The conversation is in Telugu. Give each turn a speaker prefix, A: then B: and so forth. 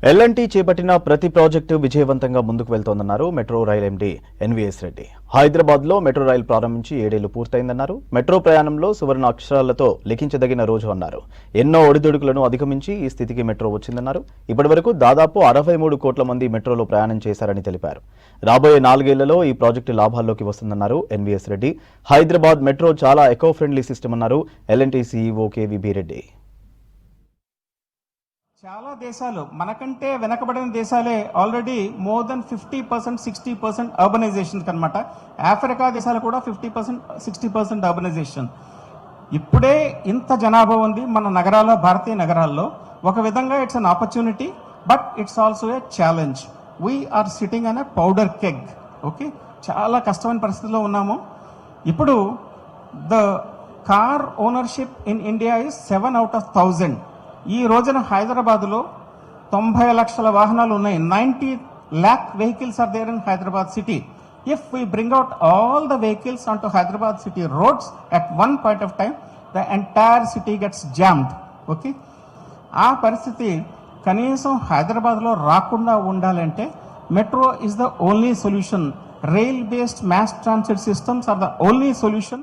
A: ఎల్ఎన్టీ చేపట్టిన ప్రతి ప్రాజెక్టు విజయవంతంగా ముందుకు వెళ్తోందన్నారు metro rail MD NVS Reddy. Hyderabad లో మెట్రో రైలు ప్రారంభించి 7 ఏళ్లు పూర్తయిందన్నారు. మెట్రో ప్రయాణంలో సువర్ణ అక్షరాలతో లిఖించదగిన రోజు అన్నారు. ఎన్నో ఒడిదుడుకులను అధిగమించి ఈ స్థితికి మెట్రో వచ్చిందన్నారు. ఇప్పటివరకు దాదాపు 63 కోట్ల మంది మెట్రోలో ప్రయాణం చేశారని తెలిపారు. రాబోయే 4 ఏళ్లలో ఈ ప్రాజెక్టు లాభాల్లోకి వస్తుందన్నారు ఎన్వీఎస్ రెడ్డి. హైదరాబాద్ మెట్రో చాలా ఎకో ఫ్రెండ్లీ సిస్టమ్ అన్నారు ఎల్ఎన్టీ సీఈఓ కేవీబీ రెడ్డి.
B: చాలా దేశాలు మనకంటే వెనకబడిన దేశాలే ఆల్రెడీ మోర్ దెన్ 50% 60% అర్బనైజేషన్ అనమాట. ఆఫ్రికా దేశాలు కూడా 50% 60% అర్బనైజేషన్. ఇప్పుడే ఇంత జనాభా ఉంది మన నగరాల్లో, భారతీయ నగరాల్లో. ఒక విధంగా it's an opportunity, but it's also a challenge. We're sitting on a powder keg. Okay, చాలా కష్టమైన పరిస్థితిలో ఉన్నాము. ఇప్పుడు the car ownership in India is 7 out of 1000. ఈ రోజున హైదరాబాద్లో 90 లక్షల వాహనాలు ఉన్నాయి. 90 lakh vehicles are there in Hyderabad city. If we bring out all the vehicles onto Hyderabad city roads at one point of time, the entire city gets jammed. Okay, ఆ పరిస్థితి కనీసం హైదరాబాద్లో రాకుండా ఉండాలంటే metro is the only solution. Rail based mass transit systems are the only solution.